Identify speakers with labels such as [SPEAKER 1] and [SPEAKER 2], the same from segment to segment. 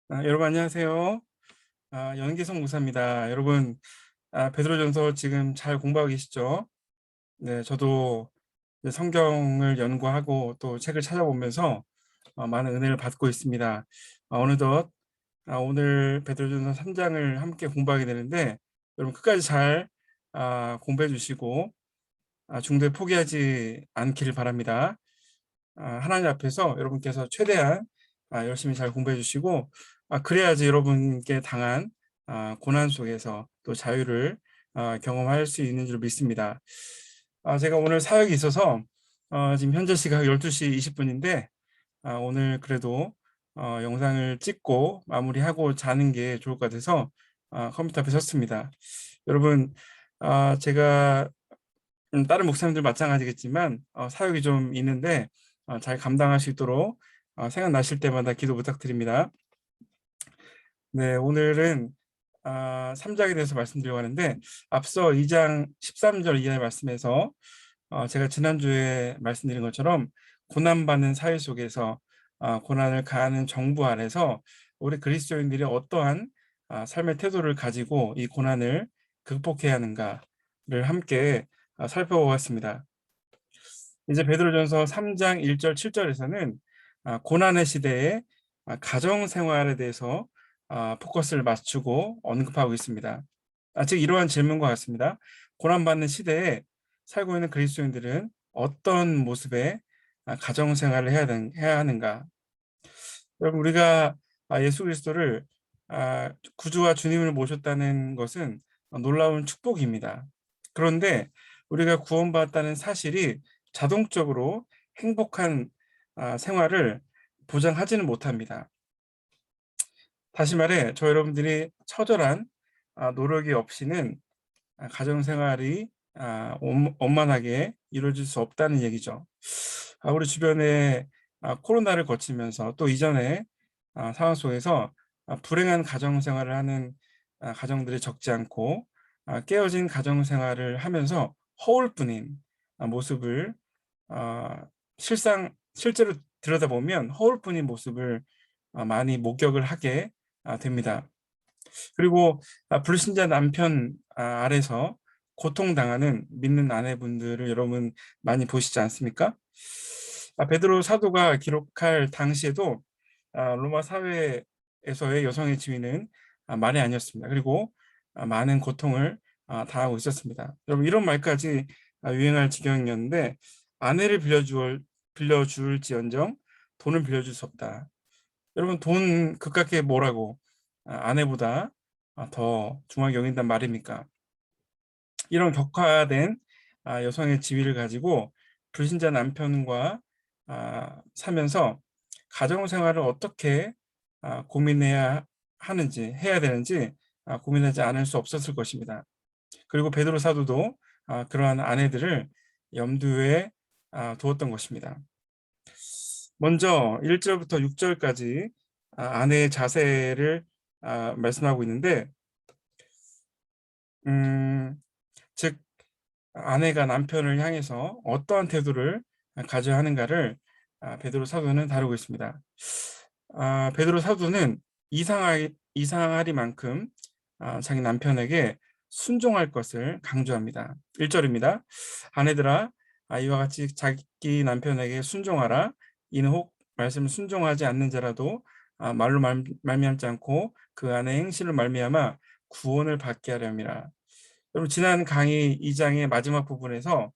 [SPEAKER 1] 여러분 안녕하세요. 연기성 목사입니다. 여러분 베드로전서 지금 잘 공부하고 계시죠? 네, 저도 이제 성경을 연구하고 또 책을 찾아보면서 많은 은혜를 받고 있습니다. 어느덧 오늘 베드로전서 3장을 함께 공부하게 되는데 여러분 끝까지 잘 공부해 주시고 중도에 포기하지 않기를 바랍니다. 하나님 앞에서 여러분께서 최대한 열심히 잘 공부해 주시고 그래야지 여러분께 당한 고난 속에서 또 자유를 경험할 수 있는 줄 믿습니다. 제가 오늘 사역이 있어서 지금 현재 시각 12시 20분인데 오늘 그래도 영상을 찍고 마무리하고 자는 게 좋을 것 같아서 컴퓨터 앞에 섰습니다. 여러분 제가 다른 목사님들 마찬가지겠지만 사역이 좀 있는데 잘 감당할 수 있도록 생각나실 때마다 기도 부탁드립니다. 네, 오늘은 3장에 대해서 말씀드리려고 하는데 앞서 2장 13절 이하의 말씀에서 제가 지난주에 말씀드린 것처럼 고난받는 사회 속에서 고난을 가하는 정부 아래서 우리 그리스도인들이 어떠한 삶의 태도를 가지고 이 고난을 극복해야 하는가를 함께 살펴보았습니다. 이제 베드로전서 3장 1절 7절에서는 고난의 시대에 가정 생활에 대해서 포커스를 맞추고 언급하고 있습니다. 즉 이러한 질문과 같습니다. 고난받는 시대에 살고 있는 그리스도인들은 어떤 모습의 가정 생활을 해야 하는가? 여러분 우리가 예수 그리스도를 구주와 주님을 모셨다는 것은 놀라운 축복입니다. 그런데 우리가 구원받았다는 사실이 자동적으로 행복한 생활을 보장하지는 못합니다. 다시 말해 저 여러분들이 처절한 노력이 없이는 가정생활이 원만하게 이루어질 수 없다는 얘기죠. 우리 주변에 코로나를 거치면서 또 이전에 상황 속에서 불행한 가정생활을 하는 가정들이 적지 않고 깨어진 가정생활을 하면서 허울뿐인 모습을 실제로 들여다보면 허울뿐인 모습을 많이 목격을 하게 됩니다. 그리고 불신자 남편 아래서 고통당하는 믿는 아내분들을 여러분 많이 보시지 않습니까? 베드로 사도가 기록할 당시에도 로마 사회에서의 여성의 지위는 말이 아니었습니다. 그리고 많은 고통을 당하고 있었습니다. 여러분 이런 말까지 유행할 지경이었는데 아내를 빌려줄지언정 돈을 빌려줄 수 없다. 여러분 돈 그깟게 뭐라고 아내보다 더 중하게 여긴단 말입니까? 이런 격화된 여성의 지위를 가지고 불신자 남편과 사면서 가정 생활을 어떻게 고민해야 하는지 해야 되는지 고민하지 않을 수 없었을 것입니다. 그리고 베드로 사도도 그러한 아내들을 염두에 두었던 것입니다. 먼저 1절부터 6절까지 아내의 자세를 말씀하고 있는데 즉 아내가 남편을 향해서 어떠한 태도를 가져야 하는가를 베드로 사도는 다루고 있습니다. 베드로 사도는 이상하리만큼 자기 남편에게 순종할 것을 강조합니다. 1절입니다. 아내들아 이와 같이 자기 남편에게 순종하라. 이는 혹 말씀을 순종하지 않는 자라도 말로 말미암지 않고 그 안에 행실을 말미암아 구원을 받게 하려니라. 여러분 지난 강의 2장의 마지막 부분에서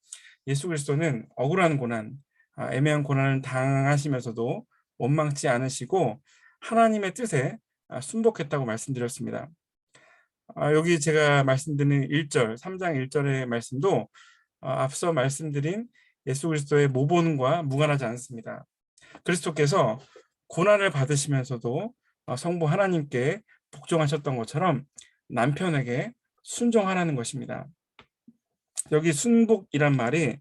[SPEAKER 1] 예수 그리스도는 억울한 고난, 애매한 고난을 당하시면서도 원망치 않으시고 하나님의 뜻에 순복했다고 말씀드렸습니다. 여기 제가 말씀드린 1절, 3장 1절의 말씀도 앞서 말씀드린 예수 그리스도의 모본과 무관하지 않습니다. 그리스도께서 고난을 받으시면서도 성부 하나님께 복종하셨던 것처럼 남편에게 순종하라는 것입니다. 여기 순복이란 말이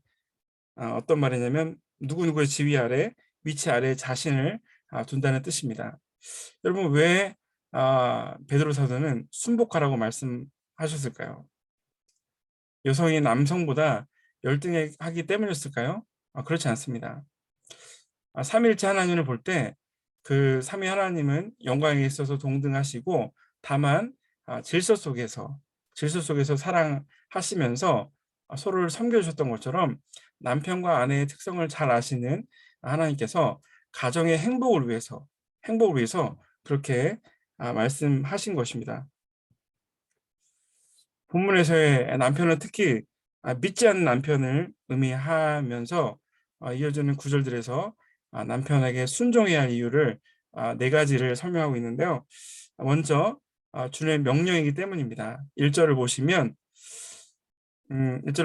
[SPEAKER 1] 어떤 말이냐면 누구누구의 지위 아래, 위치 아래 자신을 둔다는 뜻입니다. 여러분 왜 베드로 사도는 순복하라고 말씀하셨을까요? 여성이 남성보다 열등하기 때문이었을까요? 그렇지 않습니다. 삼일째 하나님을 볼 때 그 삼위 하나님은 영광에 있어서 동등하시고 다만 질서 속에서 사랑하시면서 서로를 섬겨주셨던 것처럼 남편과 아내의 특성을 잘 아시는 하나님께서 가정의 행복을 위해서 그렇게 말씀하신 것입니다. 본문에서의 남편은 특히 믿지 않는 남편을 의미하면서 이어지는 구절들에서 남편에게 순종해야 할 이유를 네 가지를 설명하고 있는데요. 먼저 주님의 명령이기 때문입니다. 1절을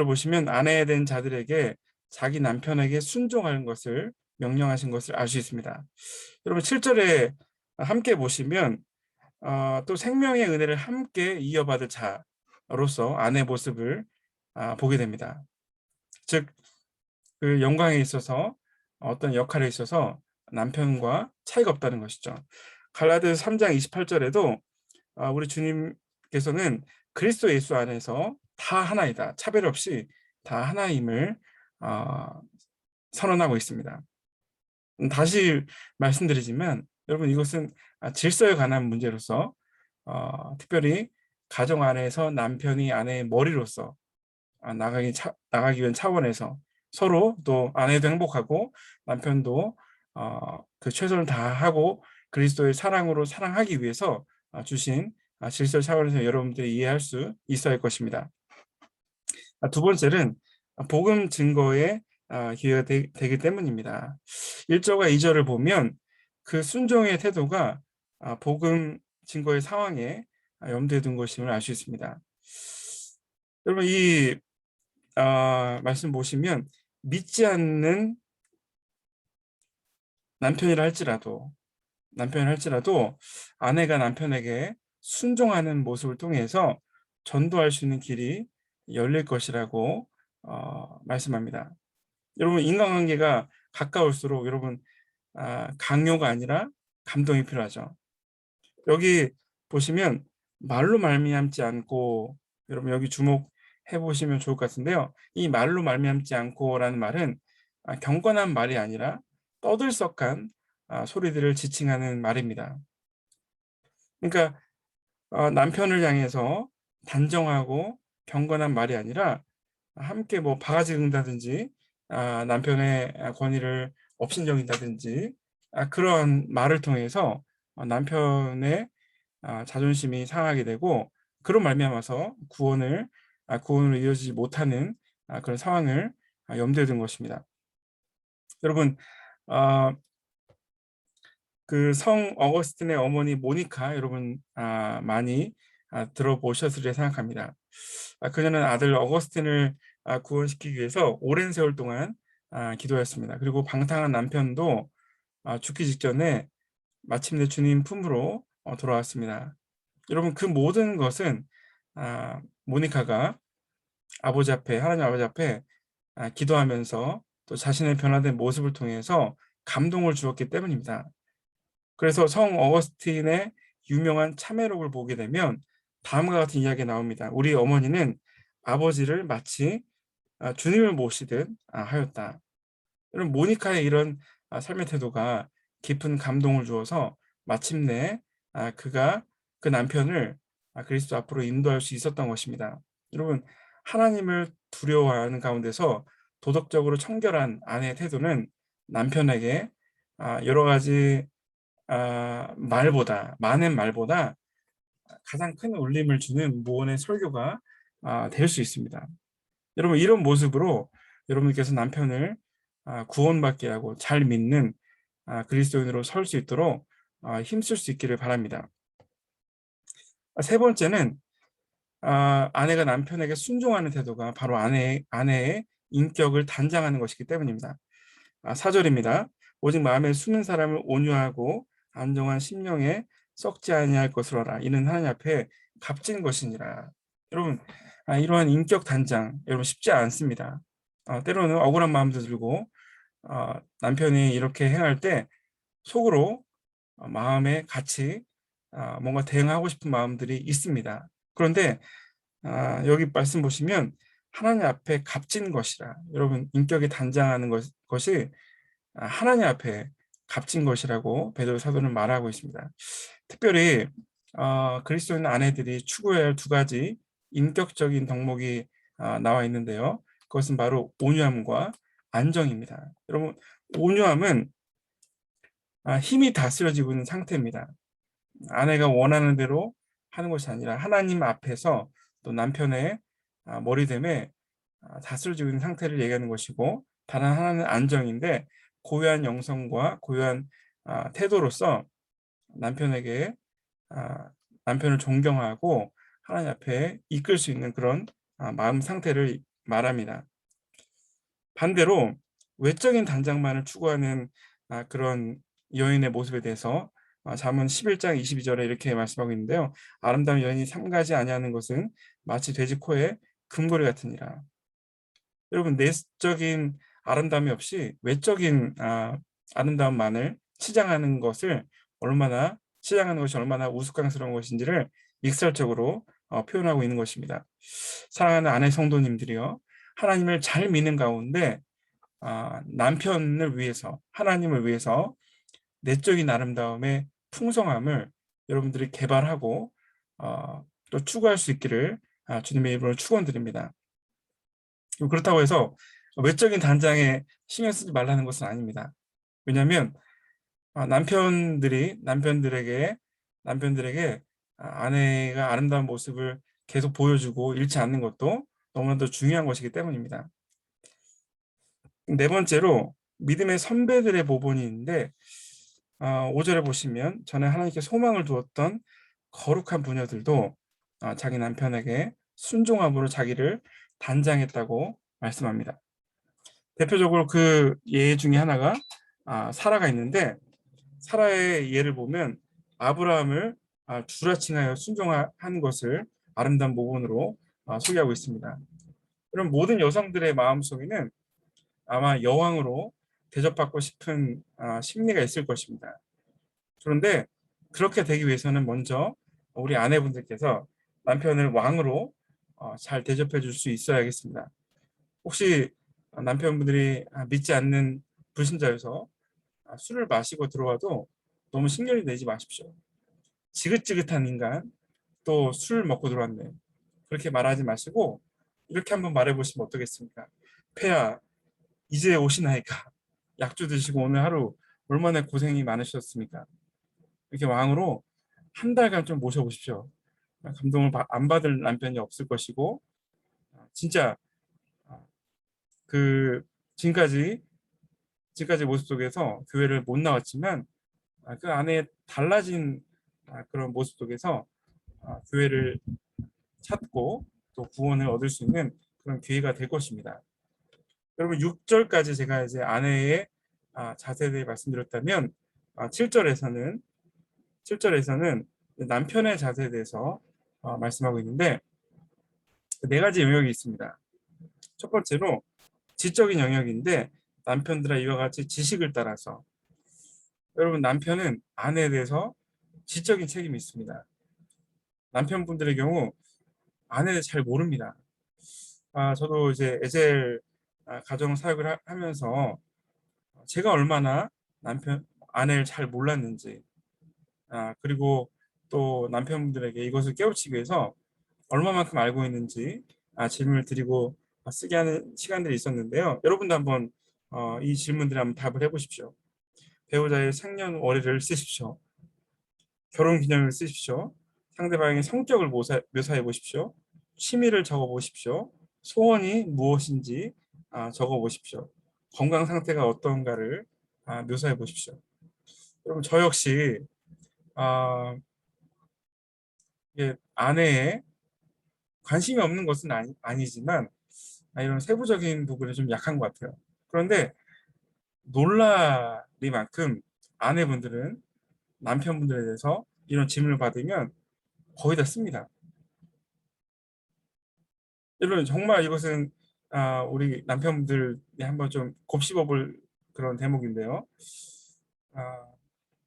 [SPEAKER 1] 보시면 아내에 된 자들에게 자기 남편에게 순종하는 것을 명령하신 것을 알 수 있습니다. 여러분 7절에 함께 보시면 또 생명의 은혜를 함께 이어받을 자로서 아내의 모습을 보게 됩니다. 즉, 그 영광에 있어서 어떤 역할에 있어서 남편과 차이가 없다는 것이죠. 갈라디아서 3장 28절에도 우리 주님께서는 그리스도 예수 안에서 다 하나이다. 차별 없이 다 하나임을 선언하고 있습니다. 다시 말씀드리지만 여러분 이것은 질서에 관한 문제로서 특별히 가정 안에서 남편이 아내의 머리로서 나가기 위한 차원에서 서로 또 아내도 행복하고 남편도 그 최선을 다하고 그리스도의 사랑으로 사랑하기 위해서 주신 질서 차원에서 여러분들이 이해할 수 있어야 할 것입니다. 두 번째는 복음 증거의 기회가 되기 때문입니다. 1절과 2절을 보면 그 순종의 태도가 복음 증거의 상황에 염두에 둔 것임을 알 수 있습니다. 여러분 이 말씀 보시면 믿지 않는 남편이라 할지라도 아내가 남편에게 순종하는 모습을 통해서 전도할 수 있는 길이 열릴 것이라고 말씀합니다. 여러분 인간관계가 가까울수록 여러분 강요가 아니라 감동이 필요하죠. 여기 보시면 말로 말미암지 않고 여러분 여기 주목해 보시면 좋을 것 같은데요. 이 말로 말미암지 않고라는 말은 경건한 말이 아니라 떠들썩한 소리들을 지칭하는 말입니다. 그러니까 남편을 향해서 단정하고 경건한 말이 아니라 함께 뭐 바가지 긁는다든지 남편의 권위를 업신여긴다든지 그런 말을 통해서 남편의 자존심이 상하게 되고 그런 말미암아서 구원으로 이어지지 못하는 그런 상황을 염두에 둔 것입니다. 여러분 그 성 어거스틴의 어머니 모니카 여러분 많이 들어보셨으리라 생각합니다. 그녀는 아들 어거스틴을 구원시키기 위해서 오랜 세월 동안 기도했습니다. 그리고 방탕한 남편도 죽기 직전에 마침내 주님 품으로 돌아왔습니다. 여러분 그 모든 것은 모니카가 하나님 아버지 앞에 기도하면서 또 자신의 변화된 모습을 통해서 감동을 주었기 때문입니다. 그래서 성 어거스틴의 유명한 참회록을 보게 되면 다음과 같은 이야기가 나옵니다. 우리 어머니는 아버지를 마치 주님을 모시듯 하였다. 여러분 모니카의 이런 삶의 태도가 깊은 감동을 주어서 마침내 그가 그 남편을 그리스도 앞으로 인도할 수 있었던 것입니다. 여러분 하나님을 두려워하는 가운데서 도덕적으로 청결한 아내의 태도는 남편에게 여러 가지 많은 말보다 가장 큰 울림을 주는 무언의 설교가 될 수 있습니다. 여러분 이런 모습으로 여러분께서 남편을 구원받게 하고 잘 믿는 그리스도인으로 설 수 있도록 힘쓸 수 있기를 바랍니다. 세 번째는 아내가 남편에게 순종하는 태도가 바로 아내의 인격을 단장하는 것이기 때문입니다. 4절입니다. 오직 마음에 숨은 사람을 온유하고 안정한 심령에 썩지 아니할 것으로 하라. 이는 하나님 앞에 값진 것이니라. 여러분 이러한 인격 단장 여러분 쉽지 않습니다. 때로는 억울한 마음도 들고 남편이 이렇게 행할 때 속으로 마음에 같이 뭔가 대응하고 싶은 마음들이 있습니다. 그런데 여기 말씀 보시면 하나님 앞에 값진 것이라. 여러분 인격이 단장하는 것이 하나님 앞에 값진 것이라고 베드로 사도는 말하고 있습니다. 특별히 그리스도인 아내들이 추구해야 할 두 가지 인격적인 덕목이 나와 있는데요. 그것은 바로 온유함과 안정입니다. 여러분, 온유함은 힘이 다스려지고 있는 상태입니다. 아내가 원하는 대로 하는 것이 아니라 하나님 앞에서 또 남편의 머리됨에 다스려지고 있는 상태를 얘기하는 것이고, 다른 하나는 안정인데 고유한 영성과 고유한 태도로서 남편에게 남편을 존경하고 하나님 앞에 이끌 수 있는 그런 마음 상태를 말합니다. 반대로 외적인 단장만을 추구하는 그런 여인의 모습에 대해서 잠언 11장 22절에 이렇게 말씀하고 있는데요. 아름다운 여인이 삼가지 아니하는 것은 마치 돼지 코에 금고리 같으니라. 여러분, 내적인 아름다움이 없이 외적인 아름다움만을 치장하는 것이 얼마나 우스꽝스러운 것인지를 익살적으로 표현하고 있는 것입니다. 사랑하는 아내 성도님들이요, 하나님을 잘 믿는 가운데 남편을 위해서, 하나님을 위해서 내적인 아름다움의 풍성함을 여러분들이 개발하고 또 추구할 수 있기를 주님의 이름으로 축원드립니다. 그렇다고 해서 외적인 단장에 신경 쓰지 말라는 것은 아닙니다. 왜냐하면 남편들에게 아내가 아름다운 모습을 계속 보여주고 잃지 않는 것도 너무나도 중요한 것이기 때문입니다. 네 번째로 믿음의 선배들의 모본이 있는데 5절에 보시면 전에 하나님께 소망을 두었던 거룩한 부녀들도 자기 남편에게 순종함으로 자기를 단장했다고 말씀합니다. 대표적으로 그 예 중에 하나가 사라가 있는데, 사라의 예를 보면 아브라함을 주라칭하여 순종한 것을 아름다운 모본으로 소개하고 있습니다. 그럼 모든 여성들의 마음속에는 아마 여왕으로 대접받고 싶은 심리가 있을 것입니다. 그런데 그렇게 되기 위해서는 먼저 우리 아내분들께서 남편을 왕으로 잘 대접해 줄 수 있어야겠습니다. 혹시 남편분들이 믿지 않는 불신자여서 술을 마시고 들어와도 너무 신경이 내지 마십시오. 지긋지긋한 인간, 또 술 먹고 들어왔네, 그렇게 말하지 마시고 이렇게 한번 말해보시면 어떻겠습니까? 폐야, 이제 오시나이까? 약주 드시고 오늘 하루 얼마나 고생이 많으셨습니까? 이렇게 왕으로 한 달간 좀 모셔보십시오. 감동을 안 받을 남편이 없을 것이고, 진짜 그 지금까지 모습 속에서 교회를 못 나왔지만 그 안에 달라진 그런 모습 속에서 교회를 찾고 또 구원을 얻을 수 있는 그런 기회가 될 것입니다. 여러분, 6절까지 제가 이제 아내의 자세에 대해 말씀드렸다면 7절에서는 남편의 자세에 대해서 말씀하고 있는데, 네 가지 영역이 있습니다. 첫 번째로 지적인 영역인데, 남편들아 이와 같이 지식을 따라서, 여러분, 남편은 아내에 대해서 지적인 책임이 있습니다. 남편분들의 경우 아내를 잘 모릅니다. 저도 이제 에셀 가정 사역을 하면서 제가 얼마나 아내를 잘 몰랐는지, 그리고 또 남편분들에게 이것을 깨우치기 위해서 얼마만큼 알고 있는지 질문을 드리고 쓰게 하는 시간들이 있었는데요. 여러분도 한번 이 질문들을 한번 답을 해보십시오. 배우자의 생년월일을 쓰십시오. 결혼기념일을 쓰십시오. 상대방의 성격을 묘사해 보십시오. 취미를 적어 보십시오. 소원이 무엇인지 적어 보십시오. 건강 상태가 어떤가를 묘사해 보십시오. 여러분, 저 역시 아내의 관심이 없는 것은 아니지만 이런 세부적인 부분에 좀 약한 것 같아요. 그런데 놀라리만큼 아내분들은 남편분들에 대해서 이런 질문을 받으면 거의 다 씁니다. 여러분, 정말 이것은 우리 남편분들이 한번 좀 곱씹어볼 그런 대목인데요.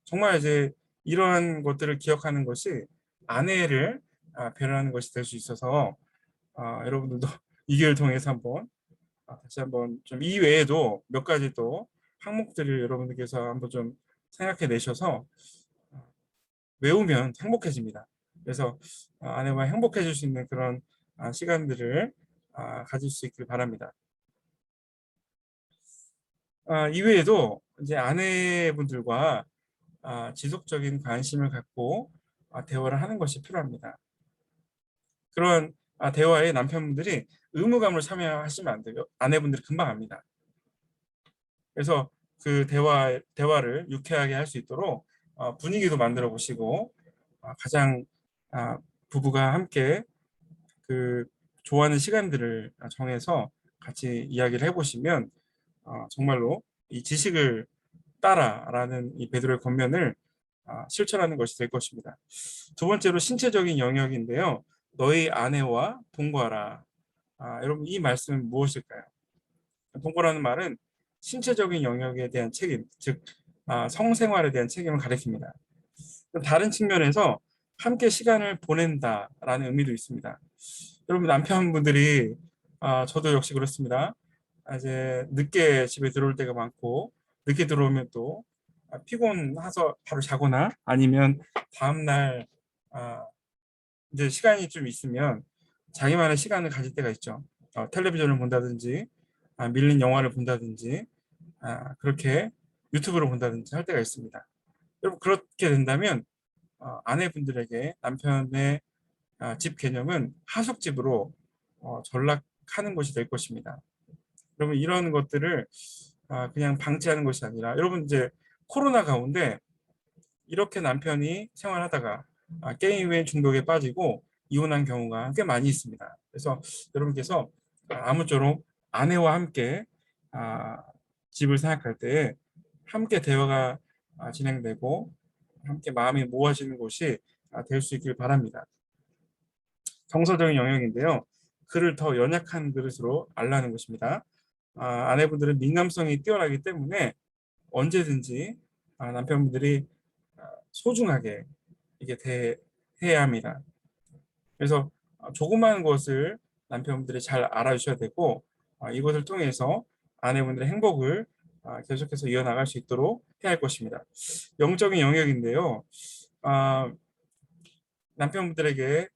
[SPEAKER 1] 정말 이제 이러한 것들을 기억하는 것이 아내를 배려하는 것이 될 수 있어서 여러분들도 이 기회를 통해서 한번 다시 한번 좀 이 외에도 몇 가지 또 항목들을 여러분들께서 한번 좀 생각해 내셔서 외우면 행복해집니다. 그래서 아내와 행복해질 수 있는 그런 시간들을 가질 수 있길 바랍니다. 이외에도 이제 아내분들과 지속적인 관심을 갖고 대화를 하는 것이 필요합니다. 그런 대화에 남편분들이 의무감으로 참여하시면 안 돼요. 아내분들이 금방 압니다. 그래서 그 대화를 유쾌하게 할 수 있도록 분위기도 만들어 보시고 가장 부부가 함께 그 좋아하는 시간들을 정해서 같이 이야기를 해보시면 정말로 이 지식을 따라라는 이 베드로의 권면을 실천하는 것이 될 것입니다. 두 번째로 신체적인 영역인데요. 너희 아내와 동거하라. 여러분 이 말씀은 무엇일까요? 동거라는 말은 신체적인 영역에 대한 책임, 즉 성생활에 대한 책임을 가리킵니다. 다른 측면에서 함께 시간을 보낸다라는 의미도 있습니다. 여러분 남편분들이 저도 역시 그렇습니다. 이제 늦게 집에 들어올 때가 많고 늦게 들어오면 또 피곤해서 바로 자거나 아니면 다음날 이제 시간이 좀 있으면 자기만의 시간을 가질 때가 있죠. 텔레비전을 본다든지 밀린 영화를 본다든지 그렇게 유튜브를 본다든지 할 때가 있습니다. 여러분 그렇게 된다면 아내분들에게 남편의 집 개념은 하숙집으로 전락하는 것이 될 것입니다. 여러분 이런 것들을 그냥 방치하는 것이 아니라 여러분 이제 코로나 가운데 이렇게 남편이 생활하다가 게임의 중독에 빠지고 이혼한 경우가 꽤 많이 있습니다. 그래서 여러분께서 아무쪼록 아내와 함께 집을 생각할 때 함께 대화가 진행되고 함께 마음이 모아지는 곳이 될 수 있길 바랍니다. 정서적인 영역인데요. 그를 더 연약한 그릇으로 알라는 것입니다. 아내분들은 민감성이 뛰어나기 때문에 언제든지 남편분들이 소중하게 이게 대해야 합니다. 그래서 조그마한 것을 남편분들이 잘 알아주셔야 되고 이것을 통해서 아내분들의 행복을 계속해서 이어나갈 수 있도록 해야 할 것입니다. 영적인 영역인데요. 남편분들에게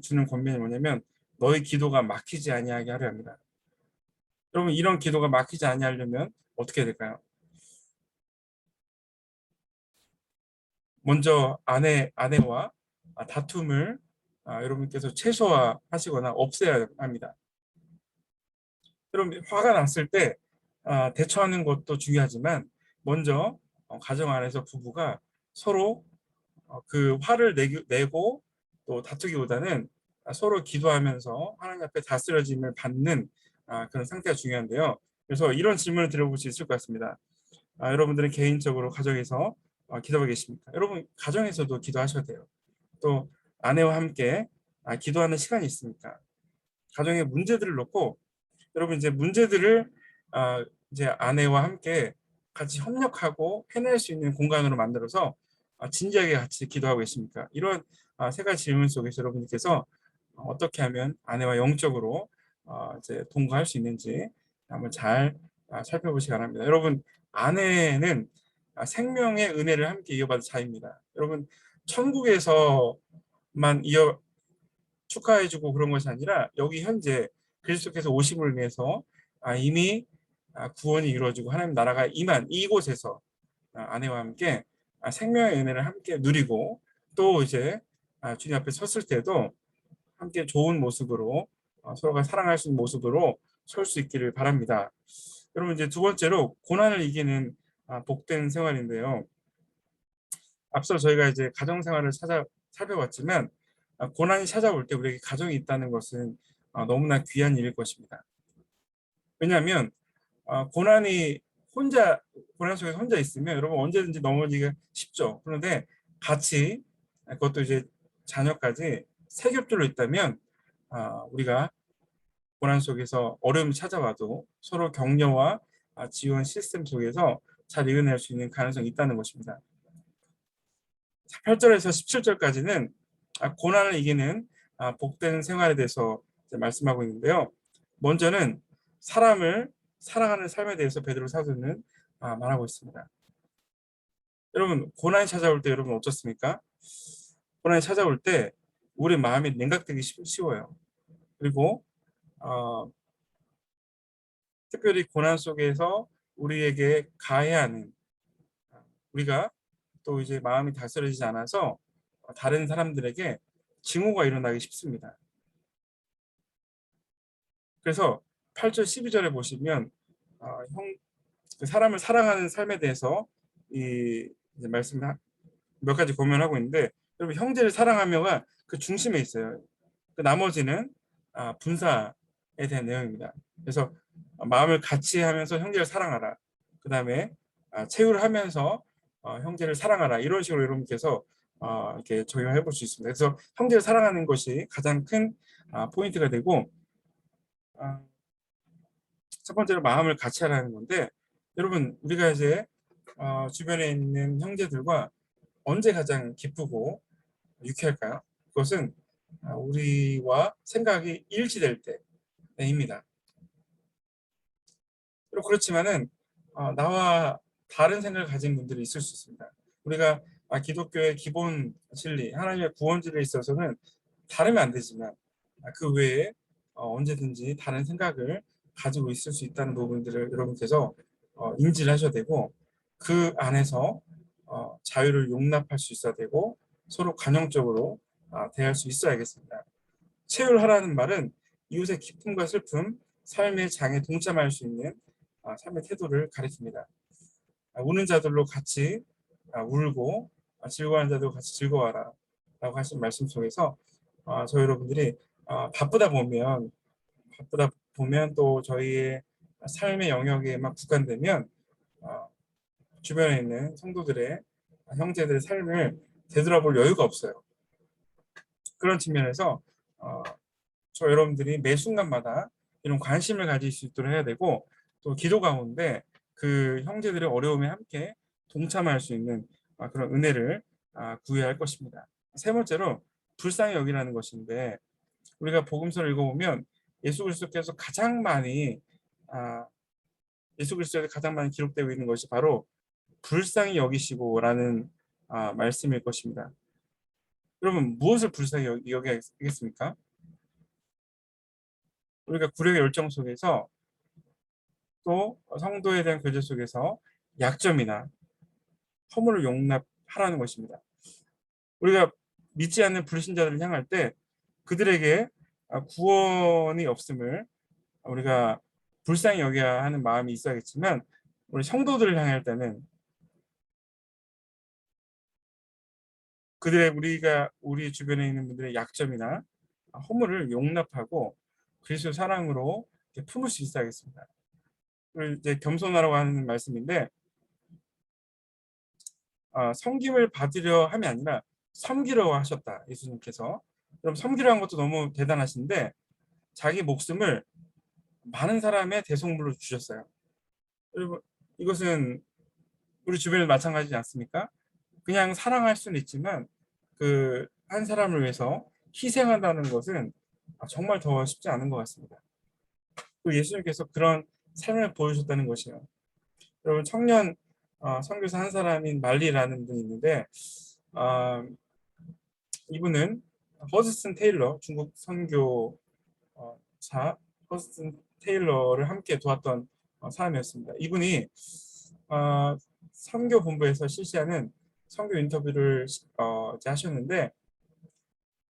[SPEAKER 1] 주는 권면이 뭐냐면 너희 기도가 막히지 아니하게 하려 합니다. 여러분 이런 기도가 막히지 아니하려면 어떻게 해야 될까요? 먼저 아내와 다툼을 여러분께서 최소화하시거나 없애야 합니다. 여러분 화가 났을 때 대처하는 것도 중요하지만 먼저 가정 안에서 부부가 서로 그 화를 내고 또 다투기보다는 서로 기도하면서 하나님 앞에 다스려짐을 받는 그런 상태가 중요한데요. 그래서 이런 질문을 드려볼 수 있을 것 같습니다. 여러분들은 개인적으로 가정에서 기도하고 계십니까? 여러분 가정에서도 기도하셔야 돼요. 또 아내와 함께 기도하는 시간이 있습니까? 가정의 문제들을 놓고 여러분 이제 문제들을 이제 아내와 함께 같이 협력하고 해낼 수 있는 공간으로 만들어서 진지하게 같이 기도하고 계십니까? 이런 세 가지 질문 속에서 여러분께서 어떻게 하면 아내와 영적으로 이제 동거할 수 있는지 한번 잘 살펴보시기 바랍니다. 여러분 아내는 생명의 은혜를 함께 이어받을 자입니다. 여러분 천국에서만 축하해주고 그런 것이 아니라 여기 현재 그리스도께서 오심을 위해서 이미 구원이 이루어지고 하나님 나라가 임한 이곳에서 아내와 함께 생명의 은혜를 함께 누리고 또 이제 주님 앞에 섰을 때도 함께 좋은 모습으로 서로가 사랑할 수 있는 모습으로 설 수 있기를 바랍니다. 여러분 이제 두 번째로 고난을 이기는 복된 생활인데요. 앞서 저희가 이제 가정 생활을 살펴봤지만 고난이 찾아올 때 우리에게 가정이 있다는 것은 너무나 귀한 일일 것입니다. 왜냐하면 고난 속에 혼자 있으면 여러분 언제든지 넘어지기가 쉽죠. 그런데 같이 그것도 이제 자녀까지 세 겹들로 있다면 우리가 고난 속에서 어려움이 찾아와도 서로 격려와 지원 시스템 속에서 잘 이겨낼 수 있는 가능성이 있다는 것입니다. 8절에서 17절까지는 고난을 이기는 복된 생활에 대해서 말씀하고 있는데요. 먼저는 사람을 사랑하는 삶에 대해서 베드로 사도는 말하고 있습니다. 여러분 고난이 찾아올 때 여러분 어떻습니까? 고난이 찾아올 때 우리 마음이 냉각되기 쉬워요. 그리고 어, 특별히 고난 속에서 우리에게 가해야 하는, 우리가 또 이제 마음이 다스려지지 않아서 다른 사람들에게 증오가 일어나기 쉽습니다. 그래서 8절 12절에 보시면 그 사람을 사랑하는 삶에 대해서 이 이제 말씀 몇 가지 고면하고 있는데, 여러분 형제를 사랑하며가 그 중심에 있어요. 그 나머지는 분사에 대한 내용입니다. 그래서 마음을 같이 하면서 형제를 사랑하라. 그 다음에 체육을 하면서 형제를 사랑하라. 이런 식으로 여러분께서 이렇게 적용해 볼 수 있습니다. 그래서 형제를 사랑하는 것이 가장 큰 포인트가 되고, 아, 첫 번째로 마음을 같이 하라는 건데, 여러분 우리가 이제 주변에 있는 형제들과 언제 가장 기쁘고 유쾌할까요? 그것은 우리와 생각이 일치될 때입니다. 그렇지만은 나와 다른 생각을 가진 분들이 있을 수 있습니다. 우리가 기독교의 기본 진리, 하나님의 구원 진리에 있어서는 다르면 안 되지만 그 외에 언제든지 다른 생각을 가지고 있을 수 있다는 부분들을 여러분께서 인지를 하셔야 되고, 그 안에서 자유를 용납할 수 있어야 되고 서로 관용적으로 대할 수 있어야겠습니다. 체휼하라는 말은 이웃의 기쁨과 슬픔, 삶의 장에 동참할 수 있는 삶의 태도를 가리킵니다. 우는 자들로 같이 울고 즐거워하는 자들로 같이 즐거워하라 라고 하신 말씀 속에서 저희 여러분들이 바쁘다 보면 또 저희의 삶의 영역에만 국한되면 주변에 있는 성도들의 형제들의 삶을 되돌아볼 여유가 없어요. 그런 측면에서 저 여러분들이 매 순간마다 이런 관심을 가질 수 있도록 해야 되고, 또 기도 가운데 그 형제들의 어려움에 함께 동참할 수 있는 그런 은혜를 구해야 할 것입니다. 세 번째로 불쌍히 여기라는 것인데, 우리가 복음서를 읽어보면 예수 그리스도께서 가장 많이 아, 예수 그리스도에 가장 많이 기록되고 있는 것이 바로 불쌍히 여기시고라는 말씀일 것입니다. 그러면 무엇을 불쌍히 여기겠습니까? 우리가 구력의 열정 속에서 또 성도에 대한 교제 속에서 약점이나 허물을 용납하라는 것입니다. 우리가 믿지 않는 불신자들을 향할 때 그들에게 구원이 없음을 우리가 불쌍히 여겨야 하는 마음이 있어야겠지만, 우리 성도들을 향할 때는 우리가 우리 주변에 있는 분들의 약점이나 허물을 용납하고 그리스도 사랑으로 품을 수 있어야겠습니다. 이제 겸손하라고 하는 말씀인데, 섬김을 받으려 함이 아니라 섬기려 하셨다, 예수님께서. 그럼 섬기려 한 것도 너무 대단하신데 자기 목숨을 많은 사람의 대속물로 주셨어요. 여러분 이것은 우리 주변에 마찬가지지 않습니까? 그냥 사랑할 수는 있지만 그 한 사람을 위해서 희생한다는 것은 정말 더 쉽지 않은 것 같습니다. 또 예수님께서 그런 삶을 보여주셨다는 것이에요. 여러분 청년 선교사 한 사람인 말리라는 분이 있는데, 어, 이분은 허드슨 테일러, 중국 선교사 허드슨 테일러를 함께 도왔던 사람이었습니다. 이분이 선교 본부에서 실시하는 선교 인터뷰를 이제 하셨는데,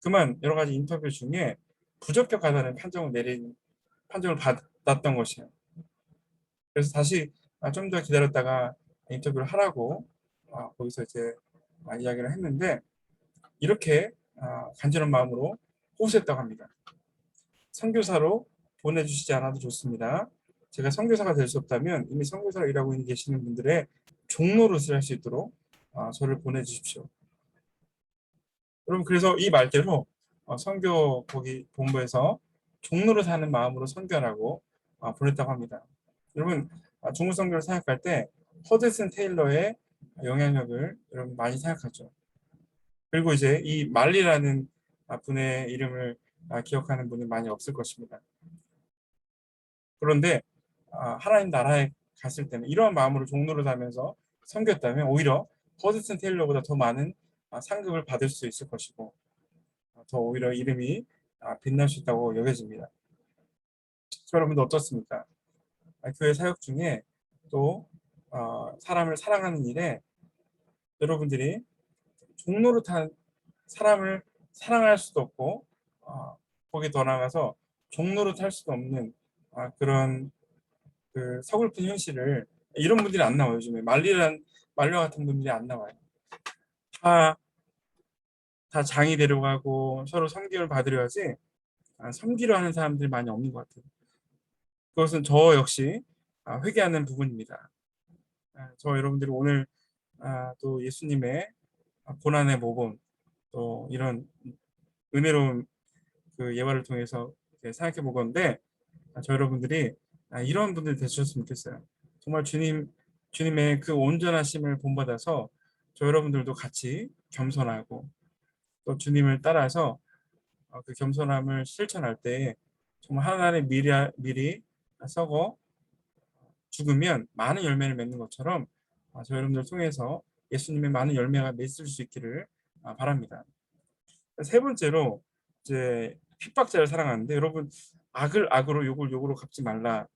[SPEAKER 1] 그만 여러 가지 인터뷰 중에 부적격하다는 판정을 받았던 것이에요. 그래서 다시 좀 더 기다렸다가 인터뷰를 하라고 거기서 이제 이야기를 했는데, 이렇게 간절한 마음으로 호소했다고 합니다. 선교사로 보내주시지 않아도 좋습니다. 제가 선교사가 될 수 없다면 이미 선교사로 일하고 계시는 분들의 종노릇을 할 수 있도록 저를 보내주십시오. 여러분 그래서 이 말대로 선교 거기 본부에서 종로를 사는 마음으로 선교하라고 보냈다고 합니다. 여러분 중국 선교를 생각할 때 허드슨 테일러의 영향력을 여러분 많이 생각하죠. 그리고 이제 이 말리라는 분의 이름을 기억하는 분이 많이 없을 것입니다. 그런데 하나님 나라에 갔을 때는 이러한 마음으로 종로를 사면서 섬겼다면 오히려 허드슨 테일러보다 더 많은 상급을 받을 수 있을 것이고 더 오히려 이름이 빛날 수 있다고 여겨집니다. 여러분도 어떻습니까? 교회 사역 중에 또 사람을 사랑하는 일에 여러분들이 종로로 탄 사람을 사랑할 수도 없고 거기 더 나아가서 종로로 탈 수도 없는 그런 그 서글픈 현실을 이런 분들이 안 나와요. 요즘에 말려 같은 분들이 안 나와요. 다, 다 장이 데려가고 서로 섬김을 받으려 하지 섬기려 하는 사람들이 많이 없는 것 같아요. 그것은 저 역시 회개하는 부분입니다. 저 여러분들이 오늘 또 예수님의 고난의 모범 또 이런 은혜로운 그 예화를 통해서 생각해 보건데 저 여러분들이 이런 분들이 되셨으면 좋겠어요. 정말 주님의 그 온전하심을 본받아서 저 여러분들도 같이 겸손하고 또 주님을 따라서 그 겸손함을 실천할 때 정말 하나님의 미리 썩어 죽으면 많은 열매를 맺는 것처럼 저 여러분들 통해서 예수님의 많은 열매가 맺을 수 있기를 바랍니다. 세 번째로 이제 핍박자를 사랑하는데 여러분 악을 악으로 욕을 욕으로 갚지 말라라고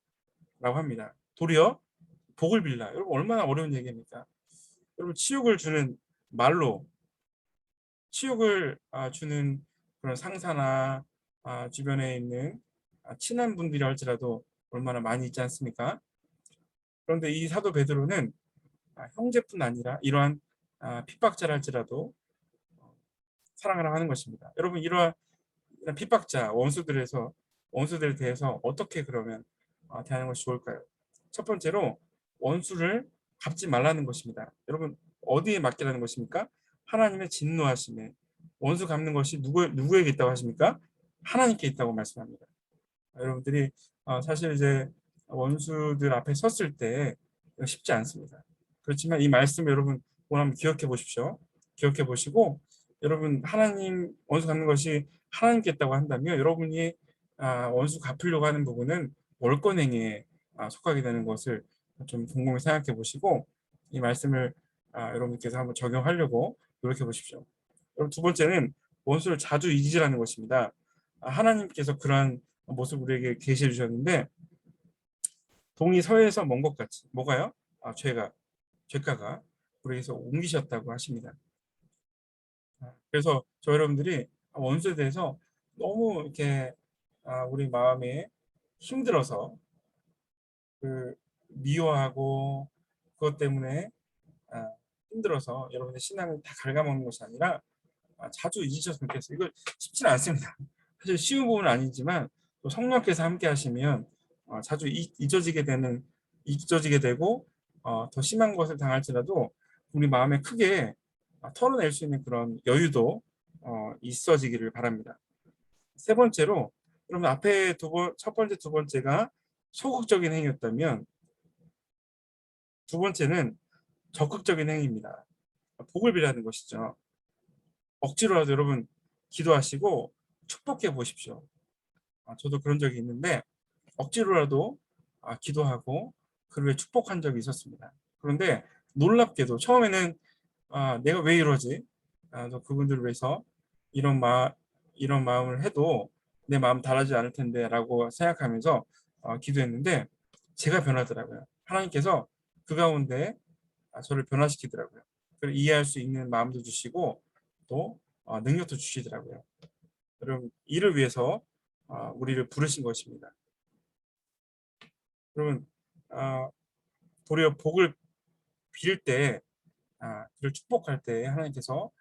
[SPEAKER 1] 합니다. 도리어 복을 빌라. 여러분 얼마나 어려운 얘기입니까? 여러분 치욕을 주는 말로 치욕을 주는 그런 상사나 주변에 있는 친한 분들이 할지라도 얼마나 많이 있지 않습니까? 그런데 이 사도 베드로는 형제뿐 아니라 이러한 핍박자를 할지라도 사랑하라 하는 것입니다. 여러분 이러한 핍박자 원수들에 대해서 어떻게 그러면 대하는 것이 좋을까요? 첫 번째로 원수를 갚지 말라는 것입니다. 여러분 어디에 맡기라는 것입니까? 하나님의 진노하심에. 원수 갚는 것이 누구에게 있다고 하십니까? 하나님께 있다고 말씀합니다. 여러분들이 사실 이제 원수들 앞에 섰을 때 쉽지 않습니다. 그렇지만 이 말씀 여러분 오늘 한번 기억해 보십시오. 기억해 보시고 여러분 하나님 원수 갚는 것이 하나님께 있다고 한다면 여러분이 원수 갚으려고 하는 부분은 월권행위에 속하게 되는 것을 좀 곰곰이 생각해 보시고 이 말씀을 여러분께서 한번 적용하려고 노력해 보십시오. 그럼 두 번째는 원수를 자주 잊으라는 것입니다. 하나님께서 그러한 모습을 우리에게 계시해 주셨는데 동이 서에서 먼 것 같이 뭐가요? 죄가가 우리에게서 옮기셨다고 하십니다. 그래서 저 여러분들이 원수에 대해서 너무 이렇게 우리 마음에 힘들어서 그 미워하고 그것 때문에 힘들어서 여러분의 신앙을 다 갉아먹는 것이 아니라 자주 잊으셨으면 좋겠어요. 이거 쉽지는 않습니다. 사실 쉬운 부분은 아니지만 또 성령께서 함께 하시면 자주 잊어지게 되고 더 심한 것을 당할지라도 우리 마음에 크게 털어낼 수 있는 그런 여유도 있어지기를 바랍니다. 세 번째로 여러분 앞에 첫 번째, 두 번째가 소극적인 행위였다면 두 번째는 적극적인 행위입니다. 복을 비라는 것이죠. 억지로라도 여러분 기도하시고 축복해 보십시오. 저도 그런 적이 있는데 억지로라도 기도하고 그를 위해 축복한 적이 있었습니다. 그런데 놀랍게도 처음에는 내가 왜 이러지? 또 그분들을 위해서 이런 이런 마음을 해도 내 마음 달라지지 않을 텐데라고 생각하면서 기도했는데 제가 변하더라고요. 하나님께서 그 가운데 저를 변화시키더라고요. 그걸 이해할 수 있는 마음도 주시고 또 능력도 주시더라고요. 여러분 이를 위해서 우리를 부르신 것입니다. 여러분 도리어 복을 빌 때, 그를 축복할 때 하나님께서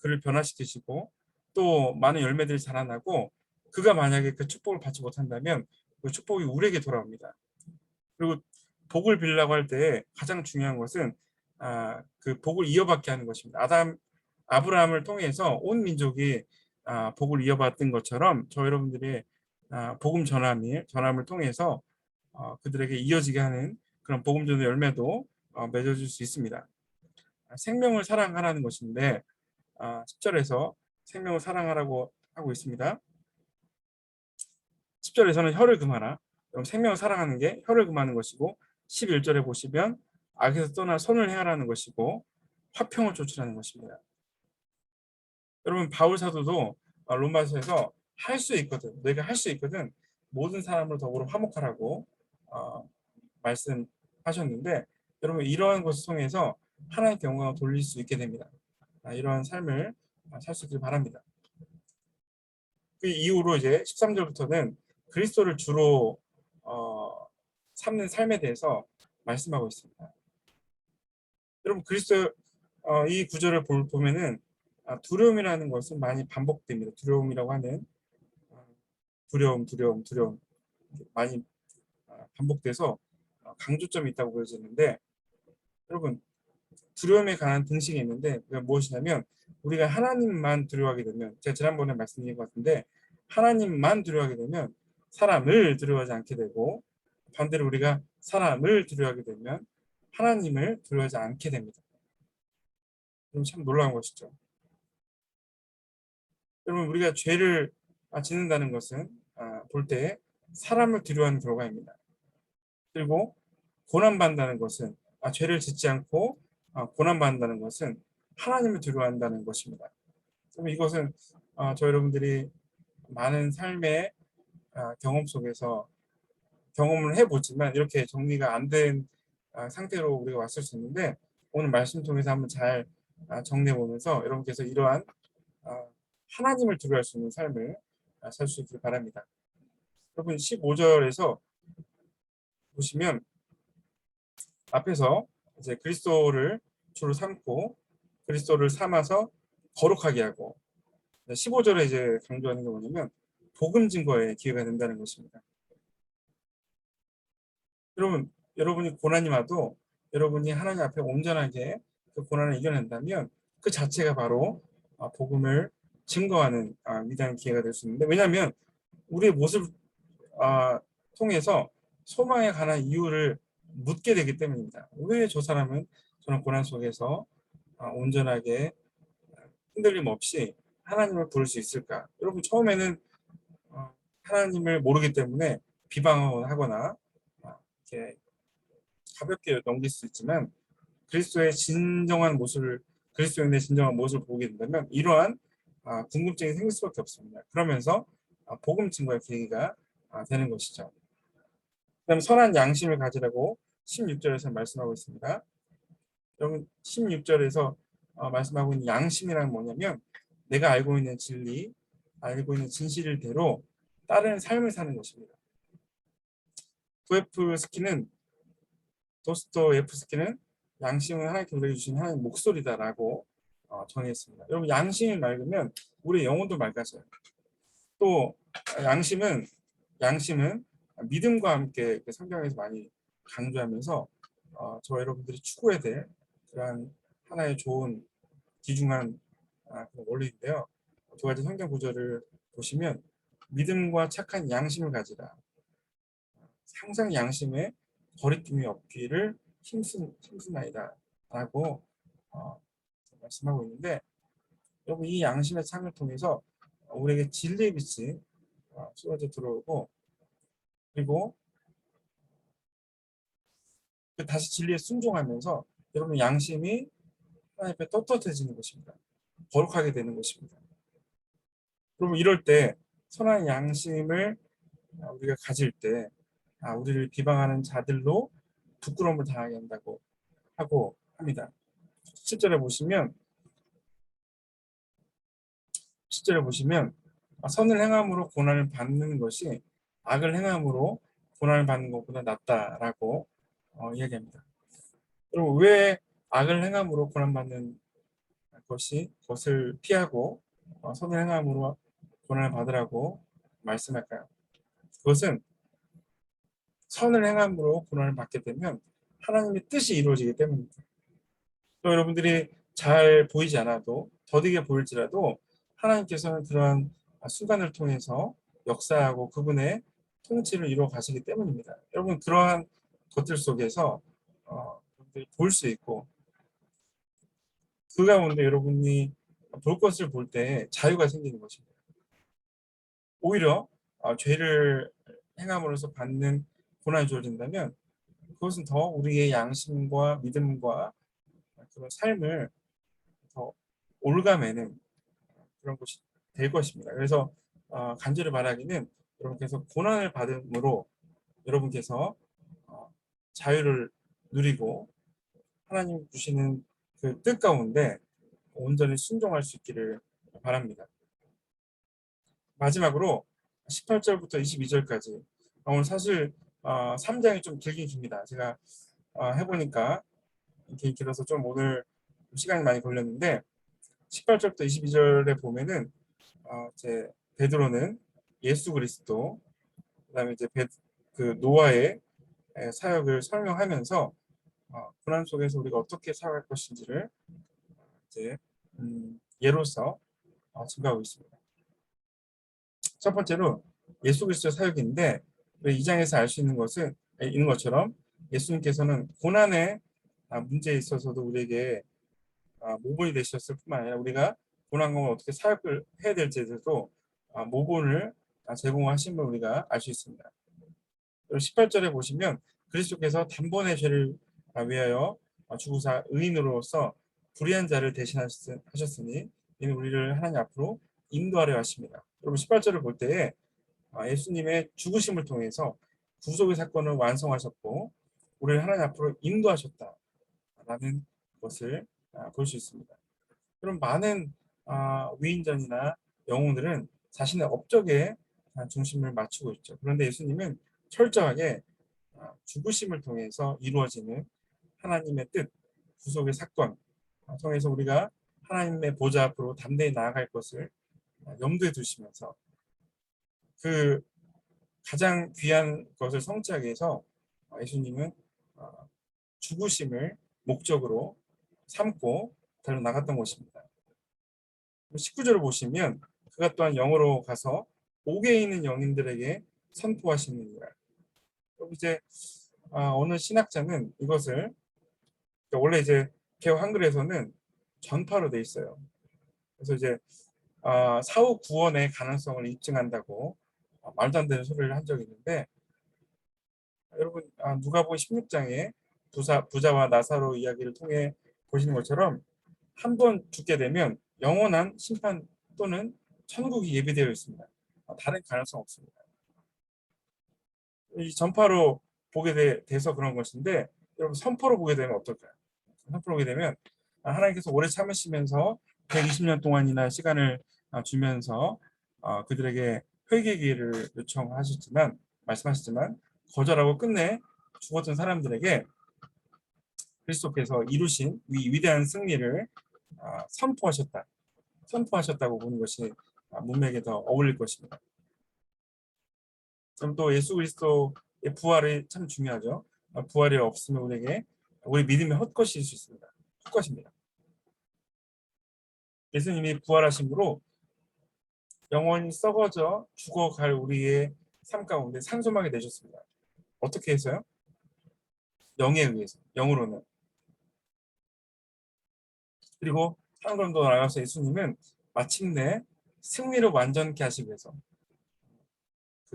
[SPEAKER 1] 그를 변화시키시고 또 많은 열매들이 자라나고 그가 만약에 그 축복을 받지 못한다면 그 축복이 우리에게 돌아옵니다. 그리고 복을 빌려고 할 때 가장 중요한 것은 그 복을 이어받게 하는 것입니다. 아브라함을 통해서 온 민족이 복을 이어받던 것처럼 저 여러분들의 복음 전함을 통해서 그들에게 이어지게 하는 그런 복음 전의 열매도 맺어줄 수 있습니다. 생명을 사랑하라는 것인데 10절에서 생명을 사랑하라고 하고 있습니다. 10절에서는 혀를 금하라. 그럼 생명을 사랑하는 게 혀를 금하는 것이고 11절에 보시면 악에서 떠나 선을 행하라는 것이고 화평을 쫓으라는 것입니다. 여러분 바울 사도도 로마서에서 할 수 있거든, 너희가 할 수 있거든, 모든 사람을 더불어 화목하라고 말씀하셨는데, 여러분 이러한 것을 통해서 하나님께 영광을 돌릴 수 있게 됩니다. 이러한 삶을 살 수 있길 바랍니다. 그 이후로 이제 13절부터는 그리스도를 주로 삼는 삶에 대해서 말씀하고 있습니다. 여러분 그리스도 이 구절을 보면은 두려움이라는 것은 많이 반복됩니다. 두려움이라고 하는 두려움 많이 반복돼서 강조점이 있다고 보여지는데, 여러분 두려움에 관한 등식이 있는데 그게 무엇이냐면, 우리가 하나님만 두려워하게 되면, 제가 지난번에 말씀드린 것 같은데, 하나님만 두려워하게 되면 사람을 두려워하지 않게 되고, 반대로 우리가 사람을 두려워하게 되면 하나님을 두려워하지 않게 됩니다. 그럼 참 놀라운 것이죠. 여러분 우리가 죄를 짓는다는 것은 볼 때 사람을 두려워하는 결과입니다. 그리고 고난받는다는 것은 죄를 짓지 않고 고난받는다는 것은 하나님을 두려워한다는 것입니다. 그럼 이것은 저 여러분들이 많은 삶의 경험 속에서 경험을 해보지만 이렇게 정리가 안 된 상태로 우리가 왔을 수 있는데, 오늘 말씀 통해서 한번 잘 정리해 보면서 여러분께서 이러한 하나님을 두려워할 수 있는 삶을 살 수 있길 바랍니다. 여러분 15절에서 보시면 앞에서 이제 그리스도를 주로 삼고 그리스도를 삼아서 거룩하게 하고, 15절에 이제 강조하는 게 뭐냐면 복음 증거의 기회가 된다는 것입니다. 여러분이 고난이 와도 여러분이 하나님 앞에 온전하게 그 고난을 이겨낸다면 그 자체가 바로 복음을 증거하는 위대한 기회가 될 수 있는데, 왜냐하면 우리의 모습을 통해서 소망에 관한 이유를 묻게 되기 때문입니다. 왜 저 사람은 저는 고난 속에서 온전하게 흔들림 없이 하나님을 부를 수 있을까? 여러분 처음에는 하나님을 모르기 때문에 비방하거나 이렇게 가볍게 넘길 수 있지만, 그리스도의 진정한 모습을 그리스도인의 진정한 모습을 보게 된다면 이러한 궁금증이 생길 수밖에 없습니다. 그러면서 복음 증거의 계기가 되는 것이죠. 그다음 선한 양심을 가지라고 16절에서 말씀하고 있습니다. 여러분 16절에서 말씀하고 있는 양심이란 뭐냐면, 내가 알고 있는 진리, 알고 있는 진실대로 따르는 삶을 사는 것입니다. 도스토옙스키는 양심은 하나님께 우리에게 주신 하나님의 목소리다라고 정의했습니다. 여러분 양심이 맑으면 우리의 영혼도 맑아져요. 또 양심은 믿음과 함께 성경에서 많이 강조하면서 저 여러분들이 추구해야 될 그러한 하나의 좋은 귀중한 그런 원리인데요. 두 가지 성경 구절을 보시면 믿음과 착한 양심을 가지라, 항상 양심에 거리낌이 없기를 힘쓰나이다 라고 말씀하고 있는데, 여러분 이 양심의 창을 통해서 우리에게 진리의 빛이 쏟아져 들어오고, 그리고 다시 진리에 순종하면서 여러분 양심이 하나님 앞에 떳떳해지는 것입니다. 거룩하게 되는 것입니다. 여러분 이럴 때 선한 양심을 우리가 가질 때 우리를 비방하는 자들로 부끄러움을 당하게 한다고 하고 합니다. 7절에 보시면 선을 행함으로 고난을 받는 것이 악을 행함으로 고난을 받는 것보다 낫다라고 이야기합니다. 그리고 왜 악을 행함으로 고난받는 것을 피하고 선을 행함으로 고난을 받으라고 말씀할까요? 그것은 선을 행함으로 고난을 받게 되면 하나님의 뜻이 이루어지기 때문입니다. 또 여러분들이 잘 보이지 않아도, 더디게 보일지라도 하나님께서는 그러한 순간을 통해서 역사하고 그분의 통치를 이루어 가시기 때문입니다. 여러분 그러한 것들 속에서 볼 수 있고, 그 가운데 여러분이 볼 것을 볼 때 자유가 생기는 것입니다. 오히려 죄를 행함으로써 받는 고난이 주어진다면 그것은 더 우리의 양심과 믿음과 그런 삶을 올가매는 그런 곳이 될 것입니다. 그래서 간절히 바라기는 여러분께서 고난을 받음으로 여러분께서 자유를 누리고 하나님 주시는 그 뜻 가운데 온전히 순종할 수 있기를 바랍니다. 마지막으로 18절부터 22절까지 오늘 사실 3장이 좀 길긴 깁니다. 제가 해보니까 이렇게 길어서 좀 오늘 시간이 많이 걸렸는데 18절부터 22절에 보면은 이제 베드로는 예수 그리스도 그다음에 이제 그 노아의 사역을 설명하면서 고난 속에서 우리가 어떻게 살아갈 것인지를 이제 예로서 증가하고 있습니다. 첫 번째로 예수 그리스도 사역인데 이 장에서 알 수 있는 것처럼 예수님께서는 고난의 문제에 있어서도 우리에게 모본이 되셨을 뿐만 아니라 우리가 고난 가운데 어떻게 사역을 해야 될지에 대해서도 모본을 제공하신 걸 우리가 알 수 있습니다. 18절에 보시면 그리스도께서 단번에 죄를 위하여 죽으사 의인으로서 불의한 자를 대신하셨으니 이는 우리를 하나님 앞으로 인도하려 하십니다. 여러분 18절을 볼 때에 예수님의 죽으심을 통해서 구속의 사건을 완성하셨고 우리를 하나님 앞으로 인도하셨다라는 것을 볼 수 있습니다. 그럼 많은 위인전이나 영웅들은 자신의 업적에 중심을 맞추고 있죠. 그런데 예수님은 철저하게 죽으심을 통해서 이루어지는 하나님의 뜻, 구속의 사건 통해서 우리가 하나님의 보좌 앞으로 담대히 나아갈 것을 염두에 두시면서 그 가장 귀한 것을 성취하기 위해서 예수님은 죽으심을 목적으로 삼고 달려나갔던 것입니다. 19절을 보시면 그가 또한 영으로 가서 옥에 있는 영인들에게 선포하시느니라. 이제 어느 신학자는 이것을 원래 이제 개혁 한글에서는 전파로 돼 있어요. 그래서 이제 사후 구원의 가능성을 입증한다고 말도 안 되는 소리를 한 적이 있는데 여러분 누가복음 16장에 부자와 나사로 이야기를 통해 보시는 것처럼 한 번 죽게 되면 영원한 심판 또는 천국이 예비되어 있습니다. 다른 가능성 없습니다. 이 전파로 보게 돼서 그런 것인데 여러분 선포로 보게 되면 어떨까요? 선포로 보게 되면 하나님께서 오래 참으시면서 120년 동안이나 시간을 주면서 그들에게 회개 기회를 요청하셨지만 말씀하셨지만 거절하고 끝내 죽었던 사람들에게 그리스도께서 이루신 위대한 승리를 선포하셨다고 보는 것이 문맥에 더 어울릴 것입니다. 그럼 또 예수 그리스도의 부활이 참 중요하죠. 부활이 없으면 우리 믿음이 헛것일 수 있습니다. 헛것입니다. 예수님이 부활하심으로 영원히 썩어져 죽어갈 우리의 삶 가운데 산소막이 되셨습니다. 어떻게 해서요? 영에 의해서, 영으로는. 그리고 한 걸음 더 나아가서 예수님은 마침내 승리를 완전케 하시기 위해서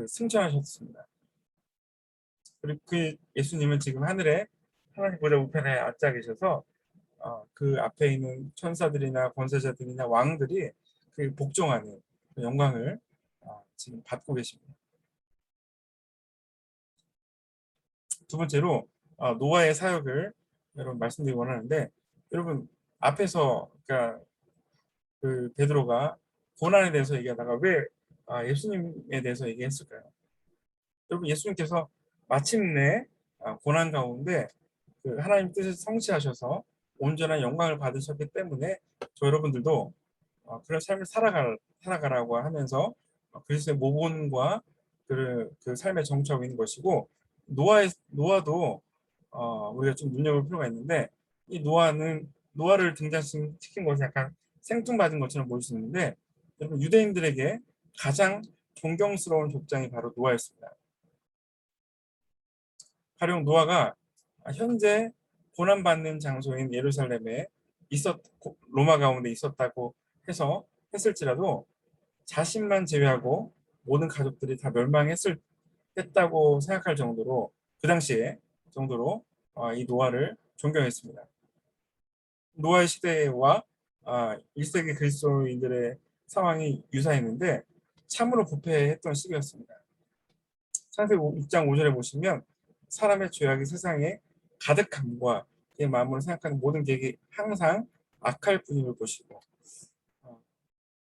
[SPEAKER 1] 승천하셨습니다. 그리고 그 예수님은 지금 하늘에 하나님 보좌 우편에 앉아 계셔서 그 앞에 있는 천사들이나 권세자들이나 왕들이 그 복종하는 그 영광을 지금 받고 계십니다. 두 번째로 노아의 사역을 여러분 말씀드리기 원하는데 여러분 앞에서 그러니까 그 베드로가 고난에 대해서 얘기하다가 왜 예수님에 대해서 얘기했을까요? 여러분 예수님께서 마침내 고난 가운데 그 하나님 뜻을 성취하셔서 온전한 영광을 받으셨기 때문에 저 여러분들도 그런 삶을 살아가라고 하면서 그리스도의 모본과 그 삶의 정체하고 있는 것이고 노아도 우리가 좀 눈여볼 필요가 있는데 이 노아를 등장시킨 것은 약간 생뚱맞은 것처럼 보일 수 있는데 여러분 유대인들에게 가장 존경스러운 족장이 바로 노아였습니다. 가령 노아가 현재 고난받는 장소인 예루살렘에 로마 가운데 있었다고 했을지라도 자신만 제외하고 모든 가족들이 다 멸망했다고 생각할 정도로 그 당시에 정도로 이 노아를 존경했습니다. 노아의 시대와 1세기 그리스도인들의 상황이 유사했는데 참으로 부패했던 시기였습니다. 창세기 6장 5절에 보시면 사람의 죄악이 세상에 가득함과 그의 마음으로 생각하는 모든 계획이 항상 악할 뿐임을 보시고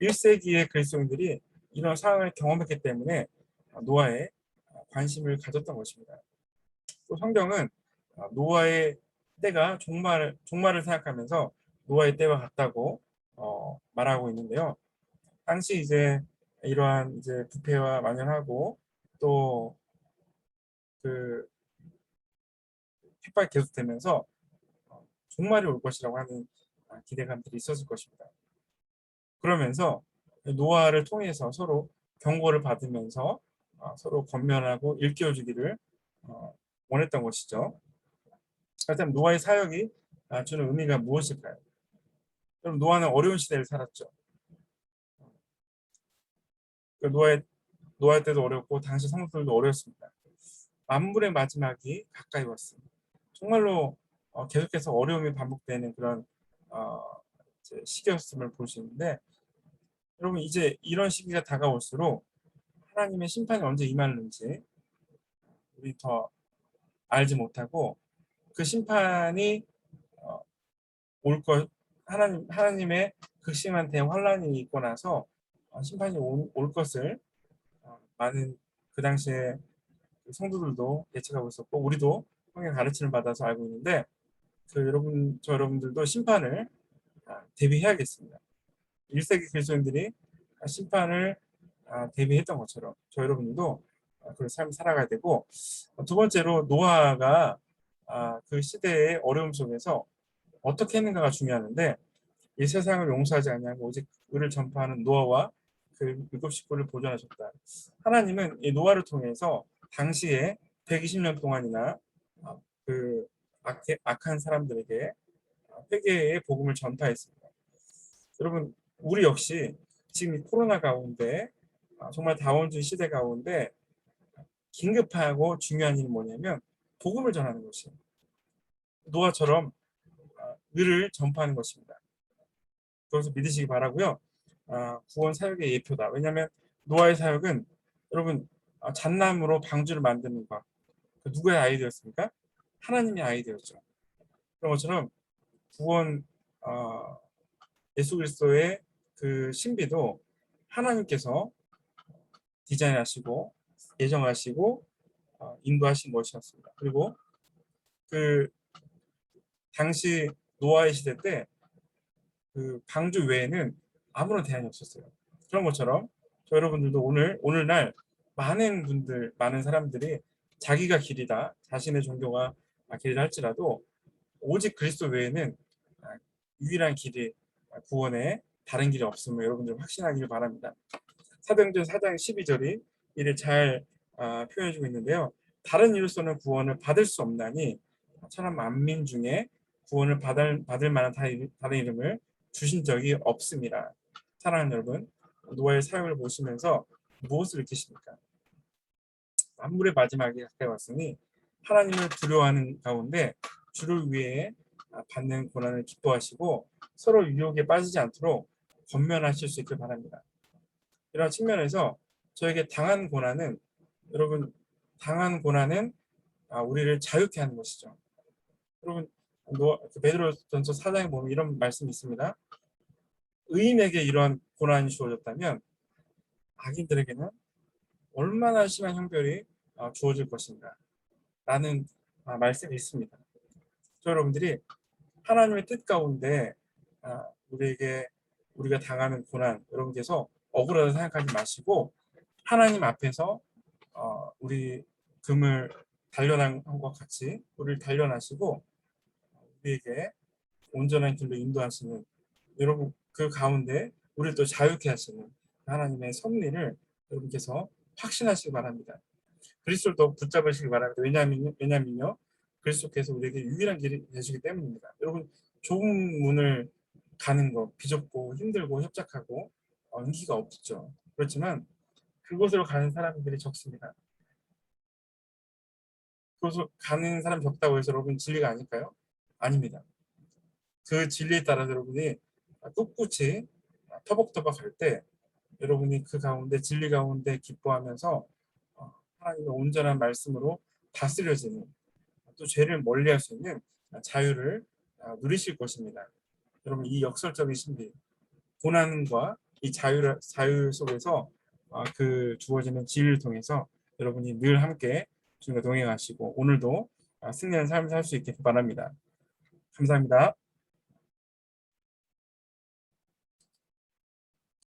[SPEAKER 1] 1세기의 그리스도인들이 이런 상황을 경험했기 때문에 노아에 관심을 가졌던 것입니다. 또 성경은 노아의 때가 종말을 생각하면서 노아의 때와 같다고 말하고 있는데요. 당시 이제 이러한 이제 부패와 만연하고 또 그 핍박이 계속되면서 종말이 올 것이라고 하는 기대감들이 있었을 것입니다. 그러면서 노아를 통해서 서로 경고를 받으면서 서로 권면하고 일깨워주기를 원했던 것이죠. 그렇다면 노아의 사역이 주는 의미가 무엇일까요? 그럼 노아는 어려운 시대를 살았죠. 노아의 때도 어렵고 당시 성도들도 어려웠습니다. 만물의 마지막이 가까이 왔습니다. 정말로 계속해서 어려움이 반복되는 그런 어, 시기였음을 볼 수 있는데 여러분 이제 이런 시기가 다가올수록 하나님의 심판이 언제 임하는지 우리 더 알지 못하고 그 심판이 어, 올 것, 하나님의 극심한 대환란이 있고 나서 심판이 올 것을 많은 그 당시에 성도들도 예측하고 있었고 우리도 성경 가르침을 받아서 알고 있는데 저 여러분들도 심판을 대비해야겠습니다. 1세기 그리스도인들이 심판을 대비했던 것처럼 저 여러분들도 그런 삶을 살아가야 되고 두 번째로 노아가 그 시대의 어려움 속에서 어떻게 했는가가 중요한데 이 세상을 용서하지 아니하고 오직 의를 전파하는 노아와 그 일곱 식구를 보존하셨다. 하나님은 이 노아를 통해서 당시에 120년 동안이나 그 악한 사람들에게 회개의 복음을 전파했습니다. 여러분 우리 역시 지금 이 코로나 가운데 정말 다원주의 시대 가운데 긴급하고 중요한 일이 뭐냐면 복음을 전하는 것이에요. 노아처럼 의를 전파하는 것입니다. 그것을 믿으시기 바라고요. 구원 사역의 예표다. 왜냐하면 노아의 사역은 여러분 잣나무로 방주를 만드는 것. 그 누구의 아이디어였습니까? 하나님의 아이디어였죠. 그런 것처럼 구원 예수 그리스도의 그 신비도 하나님께서 디자인하시고 예정하시고 인도하신 것이었습니다. 그리고 그 당시 노아의 시대 때 그 방주 외에는 아무런 대안이 없었어요. 그런 것처럼 저 여러분들도 오늘날 많은 사람들이 자기가 길이다, 자신의 종교가 길이라 할지라도 오직 그리스도 외에는 유일한 길이 구원에 다른 길이 없음을 여러분들 확신하기를 바랍니다. 사도행전 4장 12절이 이를 잘 표현해주고 있는데요. 다른 이로서는 구원을 받을 수 없나니 천한 만민 중에 구원을 받을 만한 다른 이름을 주신 적이 없습니다. 사랑하는 여러분, 노아의 사역을 보시면서 무엇을 느끼십니까? 만물의 마지막이 가까이 왔으니 하나님을 두려워하는 가운데 주를 위해 받는 고난을 기뻐하시고 서로 유혹에 빠지지 않도록 권면하실 수 있길 바랍니다. 이런 측면에서 저에게 여러분 당한 고난은 우리를 자유케 하는 것이죠. 여러분 베드로전서 4장에 보면 이런 말씀이 있습니다. 의인에게 이런 고난이 주어졌다면 악인들에게는 얼마나 심한 형벌이 주어질 것인가 라는 말씀이 있습니다. 저 여러분들이 하나님의 뜻 가운데 우리가 당하는 고난 여러분께서 억울하다 생각하지 마시고 하나님 앞에서 우리 금을 단련한 것 같이 우리를 단련하시고 우리에게 온전한 길로 인도하시는 여러분 그 가운데 우리를 또 자유케 하시는 하나님의 섭리를 여러분께서 확신하시기 바랍니다. 그리스도를 더 붙잡으시기 바랍니다. 왜냐면요 그리스도께서 우리에게 유일한 길이 되시기 때문입니다. 여러분 좁은 문을 가는 거 비좁고 힘들고 협착하고 인기가 없죠. 그렇지만 그곳으로 가는 사람들이 적습니다. 그곳으로 가는 사람이 적다고 해서 여러분 진리가 아닐까요? 아닙니다. 그 진리에 따라서 여러분이 꿋꿋이 터벅터벅할 때 여러분이 그 가운데 진리 가운데 기뻐하면서 하나님의 온전한 말씀으로 다스려지는, 또 죄를 멀리할 수 있는 자유를 누리실 것입니다. 여러분, 이 역설적인 신비, 고난과 이 자유 속에서 그 주어지는 지혜를 통해서 여러분이 늘 함께 주님과 동행하시고 오늘도 승리하는 삶을 살 수 있길 바랍니다. 감사합니다.